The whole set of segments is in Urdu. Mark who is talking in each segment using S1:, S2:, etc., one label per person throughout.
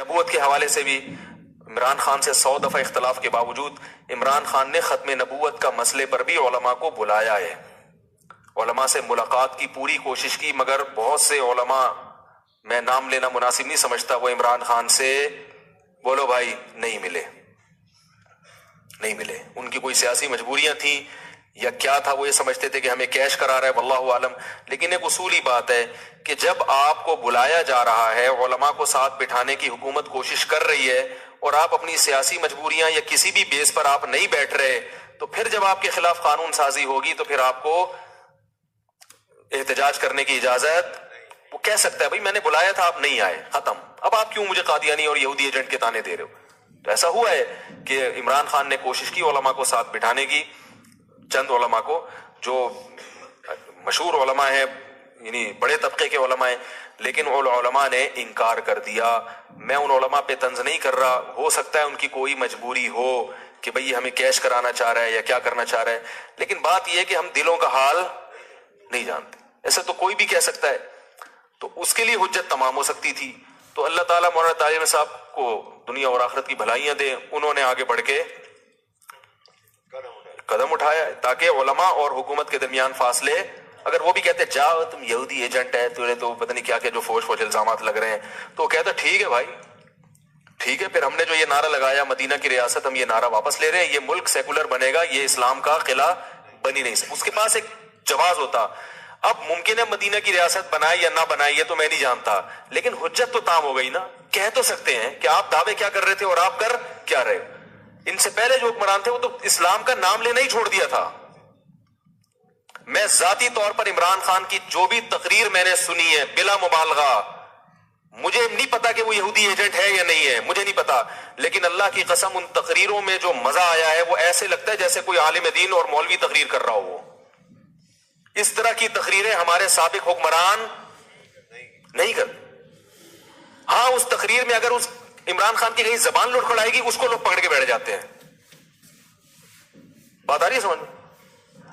S1: نبوت کے حوالے سے بھی عمران خان سے 100 دفعہ اختلاف کے باوجود عمران خان نے ختم نبوت کا مسئلے پر بھی علماء کو بلایا ہے، علماء سے ملاقات کی پوری کوشش کی، مگر بہت سے علماء، میں نام لینا مناسب نہیں سمجھتا، وہ عمران خان سے بولو بھائی نہیں ملے۔ ان کی کوئی سیاسی مجبوریاں تھیں یا کیا تھا، وہ یہ سمجھتے تھے کہ ہمیں کیش کرا رہا ہے، واللہ عالم۔ لیکن ایک اصولی بات ہے کہ جب آپ کو بلایا جا رہا ہے، علماء کو ساتھ بٹھانے کی حکومت کوشش کر رہی ہے، اور آپ اپنی سیاسی مجبوریاں یا کسی بھی بیس پر آپ نہیں بیٹھ رہے، تو پھر جب آپ کے خلاف قانون سازی ہوگی تو پھر آپ کو احتجاج کرنے کی اجازت، وہ کہہ سکتا ہے بھائی میں نے بلایا تھا آپ نہیں آئے، ختم، اب آپ کیوں مجھے قادیانی اور یہودی ایجنٹ کے تانے دے رہے ہو۔ تو ایسا ہوا ہے کہ عمران خان نے کوشش کی علماء کو ساتھ بٹھانے کی، چند علماء کو جو مشہور علماء ہیں، یعنی بڑے طبقے کے علماء ہیں، لیکن ان علماء نے انکار کر دیا۔ میں ان علماء پہ طنز نہیں کر رہا، ہو سکتا ہے ان کی کوئی مجبوری ہو کہ بھئی ہمیں کیش کرانا چاہ رہا ہے یا کیا کرنا چاہ رہا ہے، لیکن بات یہ ہے کہ ہم دلوں کا حال نہیں جانتے، ایسے تو کوئی بھی کہہ سکتا ہے، تو اس کے لیے حجت تمام ہو سکتی تھی۔ تو اللہ تعالیٰ مولانا طارق صاحب کو دنیا اور آخرت کی بھلائیاں دے، انہوں نے آگے بڑھ کے قدم اٹھایا تاکہ علماء اور حکومت کے درمیان فاصلے، اگر وہ بھی کہتے جاؤ تم یہودی ایجنٹ ہے، تمہیں تو پتہ نہیں کیا کیا جو فوج الزامات لگ رہے ہیں، تو وہ کہتا ٹھیک ہے بھائی ٹھیک ہے، پھر ہم نے جو یہ نعرہ لگایا مدینہ کی ریاست، ہم یہ نعرہ واپس لے رہے ہیں، یہ ملک سیکولر بنے گا، یہ اسلام کا قلعہ بنی نہیں سکتا۔ اس کے پاس ایک جواز ہوتا۔ اب ممکن ہے مدینہ کی ریاست بنائے یا نہ بنائے یہ تو میں نہیں جانتا، لیکن حجت تو تام ہو گئی نا، کہہ تو سکتے ہیں کہ آپ دعوے کیا کر رہے تھے اور آپ کر کیا رہے ہو۔ ان سے پہلے جو حکمران تھے وہ تو اسلام کا نام لینا ہی چھوڑ دیا تھا۔ میں ذاتی طور پر عمران خان کی جو بھی تقریر میں نے سنی ہے بلا مبالغہ، مجھے نہیں پتا کہ وہ یہودی ایجنٹ ہے یا نہیں ہے، مجھے نہیں پتا، لیکن اللہ کی قسم ان تقریروں میں جو مزہ آیا ہے وہ ایسے لگتا ہے جیسے کوئی عالم دین اور مولوی تقریر کر رہا ہو۔ اس طرح کی تقریریں ہمارے سابق حکمران نہیں کرتے۔ ہاں اس تقریر میں اگر اس عمران خان کی کہیں زبان لڑکھڑائے گی اس کو لوگ پکڑ کے بیٹھ جاتے ہیں۔ بات آ رہی ہے سمجھ میں؟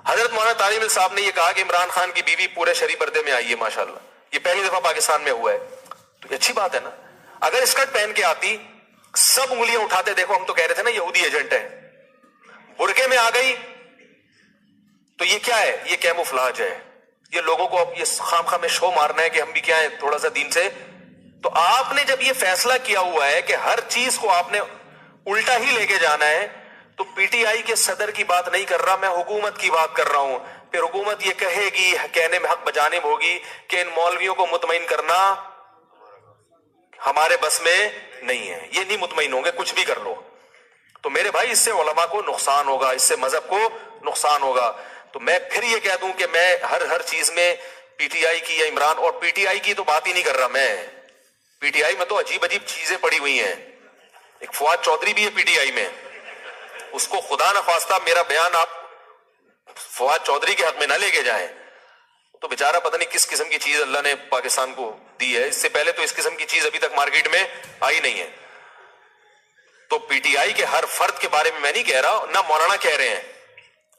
S1: حضرت مولانا طارق صاحب نے یہ کہا کہ عمران خان کی بیوی پورے شرعی پردے میں آئی ہے، ماشاءاللہ، یہ پہلی دفعہ پاکستان میں ہوا ہے، تو یہ اچھی بات ہے نا۔ اگر اسکرٹ پہن کے آتی سب انگلیاں اٹھاتے، دیکھو ہم تو کہہ رہے تھے نا یہودی ایجنٹ ہے، برقعے میں آ گئی تو یہ کیا ہے؟ یہ کیموفلاج ہے، یہ لوگوں کو اب یہ خام خام میں شو مارنا ہے کہ ہم بھی کیا ہیں تھوڑا سا دین سے۔ تو آپ نے جب یہ فیصلہ کیا ہوا ہے کہ ہر چیز کو آپ نے الٹا ہی لے کے جانا ہے، تو پی ٹی آئی کے صدر کی بات نہیں کر رہا، میں حکومت کی بات کر رہا ہوں۔ پھر حکومت یہ کہے گی، کہنے میں حق بجانب ہوگی کہ ان مولویوں کو مطمئن کرنا ہمارے بس میں نہیں ہے، یہ نہیں مطمئن ہوں گے کچھ بھی کر لو۔ تو میرے بھائی اس سے علماء کو نقصان ہوگا، اس سے مذہب کو نقصان ہوگا۔ تو میں پھر یہ کہہ دوں کہ میں ہر چیز میں پی ٹی آئی کی یا عمران، اور پی ٹی آئی کی تو بات ہی نہیں کر رہا میں، پی ٹی آئی میں تو عجیب چیزیں پڑی ہوئی ہیں۔ ایک فواد چودھری بھی ہے پی ٹی آئی میں، اس کو خدا نخواستہ میرا بیان آپ فواد چودھری کے حق میں نہ لے کے جائیں، تو بیچارہ پتہ نہیں کس قسم کی چیز اللہ نے پاکستان کو دی ہے، اس سے پہلے تو اس قسم کی چیز ابھی تک مارکیٹ میں آئی نہیں ہے۔ تو پی ٹی آئی کے ہر فرد کے بارے میں نہیں کہہ رہا، نہ مولانا کہہ رہے ہیں،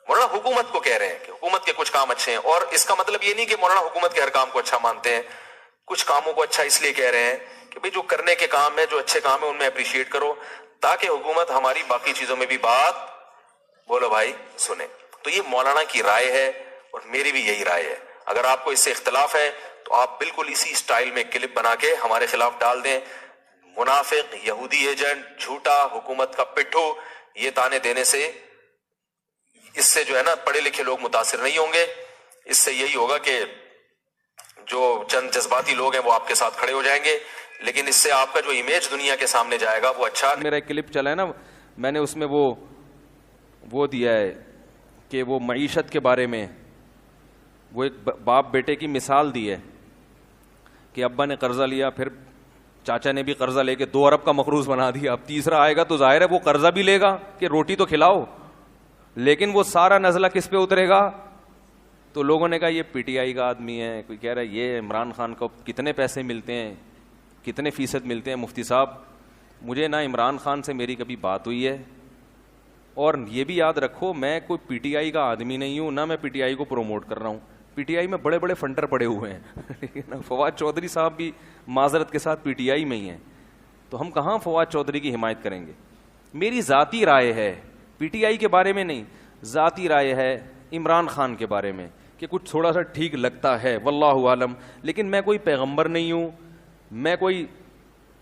S1: مولانا حکومت کو کہہ رہے ہیں کہ حکومت کے کچھ کام اچھے ہیں، اور اس کا مطلب یہ نہیں کہ مولانا حکومت کے ہر کام کو اچھا مانتے ہیں، کچھ کاموں کو اچھا اس لیے کہہ رہے ہیں کہ بھئی جو کرنے کے کام ہیں، جو اچھے کام ہیں ان میں اپریشیٹ کرو، تاکہ حکومت ہماری باقی چیزوں میں بھی بات بولو بھائی سنے۔ تو یہ مولانا کی رائے ہے اور میری بھی یہی رائے ہے۔ اگر آپ کو اس سے اختلاف ہے تو آپ بالکل اسی سٹائل میں کلپ بنا کے ہمارے خلاف ڈال دیں، منافق، یہودی ایجنٹ، جھوٹا، حکومت کا پٹھو، یہ تانے دینے سے اس سے جو ہے نا پڑھے لکھے لوگ متاثر نہیں ہوں گے۔ اس سے یہی ہوگا کہ جو چند جذباتی لوگ ہیں وہ آپ کے ساتھ کھڑے ہو جائیں گے، لیکن اس سے آپ کا جو امیج دنیا کے سامنے جائے گا وہ اچھا۔
S2: میرا ایک کلپ چلا ہے نا، میں نے اس میں وہ دیا ہے کہ وہ معیشت کے بارے میں وہ ایک باپ بیٹے کی مثال دی ہے کہ ابا نے قرضہ لیا، پھر چاچا نے بھی قرضہ لے کے 2 ارب کا مقروض بنا دیا، اب تیسرا آئے گا تو ظاہر ہے وہ قرضہ بھی لے گا کہ روٹی تو کھلاؤ، لیکن وہ سارا نزلہ کس پہ اترے گا؟ تو لوگوں نے کہا یہ پی ٹی آئی کا آدمی ہے، کوئی کہہ رہا ہے یہ عمران خان کو کتنے پیسے ملتے ہیں، کتنے فیصد ملتے ہیں۔ مفتی صاحب مجھے نہ عمران خان سے میری کبھی بات ہوئی ہے، اور یہ بھی یاد رکھو میں کوئی پی ٹی آئی کا آدمی نہیں ہوں، نہ میں پی ٹی آئی کو پروموٹ کر رہا ہوں۔ پی ٹی آئی میں بڑے بڑے فنڈر پڑے ہوئے ہیں، فواد چودھری صاحب بھی معذرت کے ساتھ پی ٹی آئی میں ہی ہیں، تو ہم کہاں فواد چودھری کی حمایت کریں گے؟ میری ذاتی رائے ہے, پی ٹی آئی کے بارے میں نہیں, ذاتی رائے ہے عمران خان کے بارے میں کہ کچھ تھوڑا سا ٹھیک لگتا ہے, واللہ عالم. لیکن میں کوئی پیغمبر نہیں ہوں, میں کوئی,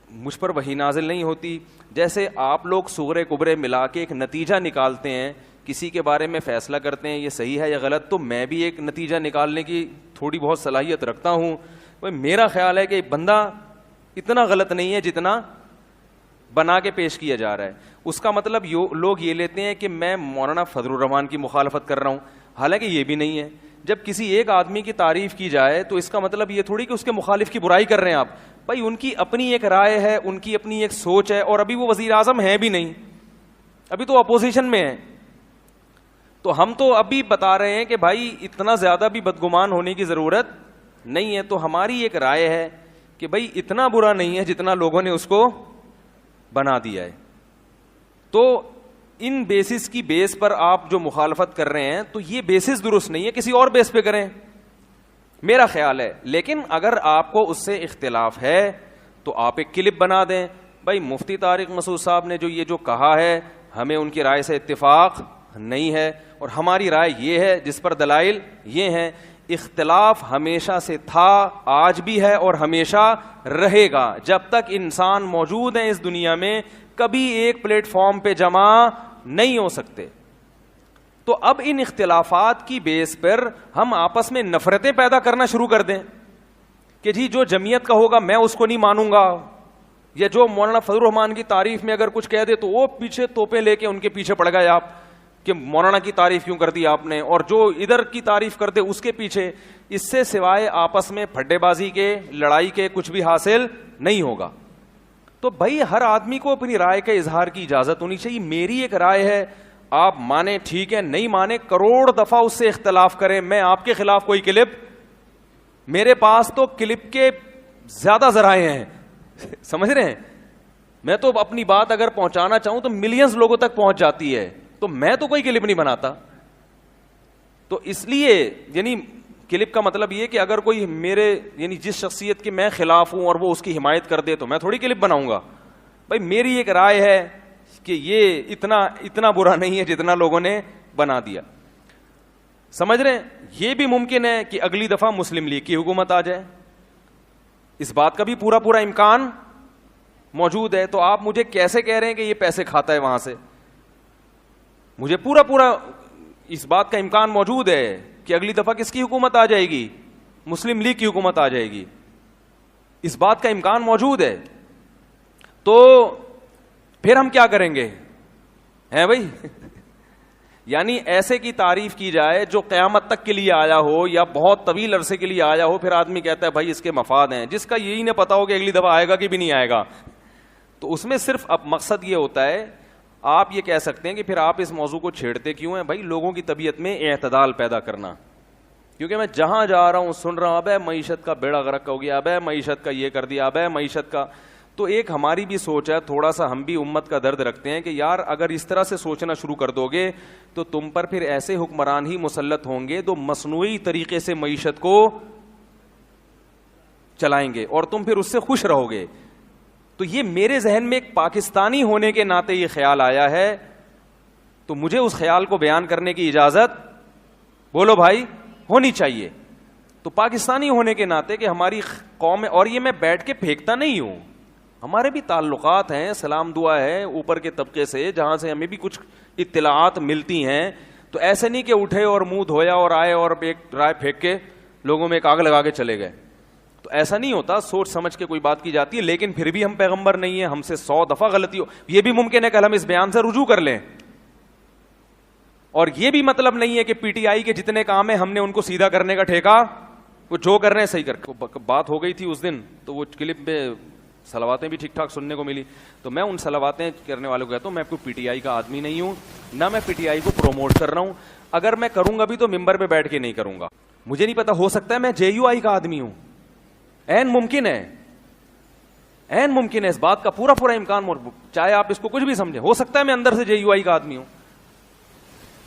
S2: مجھ پر وحی نازل نہیں ہوتی. جیسے آپ لوگ صغرے کبرے ملا کے ایک نتیجہ نکالتے ہیں, کسی کے بارے میں فیصلہ کرتے ہیں یہ صحیح ہے یا غلط, تو میں بھی ایک نتیجہ نکالنے کی تھوڑی بہت صلاحیت رکھتا ہوں. میرا خیال ہے کہ بندہ اتنا غلط نہیں ہے جتنا بنا کے پیش کیا جا رہا ہے. اس کا مطلب لوگ یہ لیتے ہیں کہ میں مولانا فضل الرحمان کی مخالفت کر رہا ہوں, حالانکہ یہ بھی نہیں ہے. جب کسی ایک آدمی کی تعریف کی جائے تو اس کا مطلب یہ تھوڑی کہ اس کے مخالف کی برائی کر رہے ہیں آپ. بھائی ان کی اپنی ایک رائے ہے, ان کی اپنی ایک سوچ ہے, اور ابھی وہ وزیر اعظم ہیں بھی نہیں, ابھی تو اپوزیشن میں ہیں. تو ہم تو ابھی بتا رہے ہیں کہ بھائی اتنا زیادہ بھی بدگمان ہونے کی ضرورت نہیں ہے. تو ہماری ایک رائے ہے کہ بھائی اتنا برا نہیں ہے جتنا لوگوں نے اس کو بنا دیا ہے. تو ان بیسس کی بیس پر آپ جو مخالفت کر رہے ہیں تو یہ بیسس درست نہیں ہے, کسی اور بیس پہ کریں, میرا خیال ہے. لیکن اگر آپ کو اس سے اختلاف ہے تو آپ ایک کلپ بنا دیں, بھائی مفتی طارق مسعود صاحب نے جو کہا ہے ہمیں ان کی رائے سے اتفاق نہیں ہے, اور ہماری رائے یہ ہے جس پر دلائل یہ ہیں. اختلاف ہمیشہ سے تھا, آج بھی ہے اور ہمیشہ رہے گا. جب تک انسان موجود ہیں اس دنیا میں کبھی ایک پلیٹ فارم پہ جمع نہیں ہو سکتے. تو اب ان اختلافات کی بیس پر ہم آپس میں نفرتیں پیدا کرنا شروع کر دیں کہ جی جو جمعیت کا ہوگا میں اس کو نہیں مانوں گا, یا جو مولانا فضل الرحمان کی تعریف میں اگر کچھ کہہ دے تو وہ پیچھے توپیں لے کے ان کے پیچھے پڑ گئے آپ کہ مولانا کی تعریف کیوں کر دی آپ نے, اور جو ادھر کی تعریف کر دے اس کے پیچھے. اس سے سوائے آپس میں پھڈے بازی کے, لڑائی کے کچھ بھی حاصل نہیں ہوگا. تو بھائی ہر آدمی کو اپنی رائے کے اظہار کی اجازت ہونی چاہیے. میری ایک رائے ہے, آپ مانیں ٹھیک ہے, نہیں مانیں کروڑ دفعہ اس سے اختلاف کریں. میں آپ کے خلاف کوئی کلپ, میرے پاس تو کلپ کے زیادہ ذرائع ہیں, سمجھ رہے ہیں. میں تو اپنی بات اگر پہنچانا چاہوں تو ملینز لوگوں تک پہنچ جاتی ہے, تو میں تو کوئی کلپ نہیں بناتا. تو اس لیے یعنی کلپ کا مطلب یہ کہ اگر کوئی میرے یعنی جس شخصیت کے میں خلاف ہوں اور وہ اس کی حمایت کر دے تو میں تھوڑی کلپ بناؤں گا. بھائی میری ایک رائے ہے کہ یہ اتنا برا نہیں ہے جتنا لوگوں نے بنا دیا. سمجھ رہے ہیں. یہ بھی ممکن ہے کہ اگلی دفعہ مسلم لیگ کی حکومت آ جائے, اس بات کا بھی پورا امکان موجود ہے. تو آپ مجھے کیسے کہہ رہے ہیں کہ یہ پیسے کھاتا ہے وہاں سے؟ مجھے پورا اس بات کا امکان موجود ہے کہ اگلی دفعہ کس کی حکومت آ جائے گی؟ مسلم لیگ کی حکومت آ جائے گی. اس بات کا امکان موجود ہے. تو پھر ہم کیا کریں گے ہیں بھائی؟ یعنی ایسے کی تعریف کی جائے جو قیامت تک کے لیے آیا ہو یا بہت طویل عرصے کے لیے آیا ہو, پھر آدمی کہتا ہے بھائی اس کے مفاد ہیں, جس کا یہی نہ پتا ہو کہ اگلی دفعہ آئے گا کہ بھی نہیں آئے گا. تو اس میں صرف اب مقصد یہ ہوتا ہے, آپ یہ کہہ سکتے ہیں کہ پھر آپ اس موضوع کو چھیڑتے کیوں ہیں؟ بھائی لوگوں کی طبیعت میں اعتدال پیدا کرنا. کیونکہ میں جہاں جا رہا ہوں سن رہا ہوں ابے معیشت کا بیڑا غرق ہو گیا, ابے معیشت کا یہ کر دیا, ابے معیشت کا. تو ایک ہماری بھی سوچ ہے, تھوڑا سا ہم بھی امت کا درد رکھتے ہیں کہ یار اگر اس طرح سے سوچنا شروع کر دو گے تو تم پر پھر ایسے حکمران ہی مسلط ہوں گے جو مصنوعی طریقے سے معیشت کو چلائیں گے اور تم پھر اس سے خوش رہو گے. تو یہ میرے ذہن میں ایک پاکستانی ہونے کے ناطے یہ خیال آیا ہے, تو مجھے اس خیال کو بیان کرنے کی اجازت بولو بھائی ہونی چاہیے. تو پاکستانی ہونے کے ناطے کہ ہماری قوم ہے, اور یہ میں بیٹھ کے پھینکتا نہیں ہوں, ہمارے بھی تعلقات ہیں, سلام دعا ہے اوپر کے طبقے سے جہاں سے ہمیں بھی کچھ اطلاعات ملتی ہیں. تو ایسے نہیں کہ اٹھے اور منہ دھویا اور آئے اور ایک رائے پھینک کے لوگوں میں ایک آگ لگا کے چلے گئے. تو ایسا نہیں ہوتا, سوچ سمجھ کے کوئی بات کی جاتی ہے. لیکن پھر بھی ہم پیغمبر نہیں ہیں, ہم سے 100 دفعہ غلطی ہو. یہ بھی ممکن ہے کہ ہم اس بیان سے رجوع کر لیں, اور یہ بھی مطلب نہیں ہے کہ پی ٹی آئی کے جتنے کام ہیں ہم نے ان کو سیدھا کرنے کا ٹھیکہ, وہ جو کر رہے ہیں صحیح کر. بات ہو گئی تھی اس دن تو وہ کلپ میں صلواتیں بھی ٹھیک ٹھاک سننے کو ملی. تو میں ان صلواتیں کرنے والوں کو کہتا ہوں میں کوئی پی ٹی آئی کا آدمی نہیں ہوں, نہ میں پی ٹی آئی کو پروموٹ کر رہا ہوں. اگر میں کروں گا بھی تو ممبر پہ بیٹھ کے نہیں کروں گا. مجھے نہیں پتا, ہو سکتا ہے میں جے یو آئی کا آدمی ہوں, این ممکن ہے, اس بات کا پورا امکان, چاہے آپ اس کو کچھ بھی سمجھیں, ہو سکتا ہے میں اندر سے جے یو آئی کا آدمی ہوں.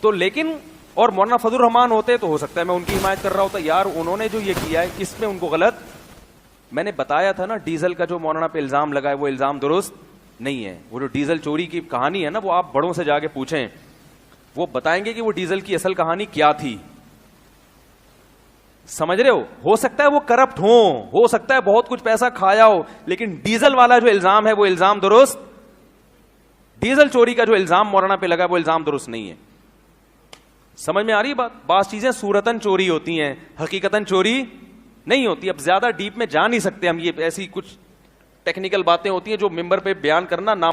S2: تو لیکن اور مولانا فضل الرحمان ہوتے تو ہو سکتا ہے میں ان کی حمایت کر رہا ہوتا, یار انہوں نے جو یہ کیا ہے اس میں ان کو غلط میں نے بتایا تھا نا ڈیزل کا جو مولانا پہ الزام لگا ہے وہ الزام درست نہیں ہے. وہ جو ڈیزل چوری کی کہانی ہے نا وہ آپ بڑوں سے جا کے پوچھیں, وہ بتائیں گے کہ وہ ڈیزل کی اصل کہانی کیا تھی. سمجھ رہے ہو سکتا ہے وہ کرپٹ ہو سکتا ہے بہت کچھ پیسہ کھایا ہو, لیکن ڈیزل والا جو الزام ہے وہ الزام درست, ڈیزل چوری کا جو الزام مولانا پہ لگا وہ الزام درست نہیں ہے. سمجھ میں آ رہی بات؟ بعض چیزیں صورتاً چوری ہوتی ہیں, حقیقتاً چوری نہیں ہوتی. اب زیادہ ڈیپ میں جا نہیں سکتے ہم, یہ ایسی کچھ ٹیکنیکل باتیں ہوتی ہیں جو ممبر پہ بیان کرنا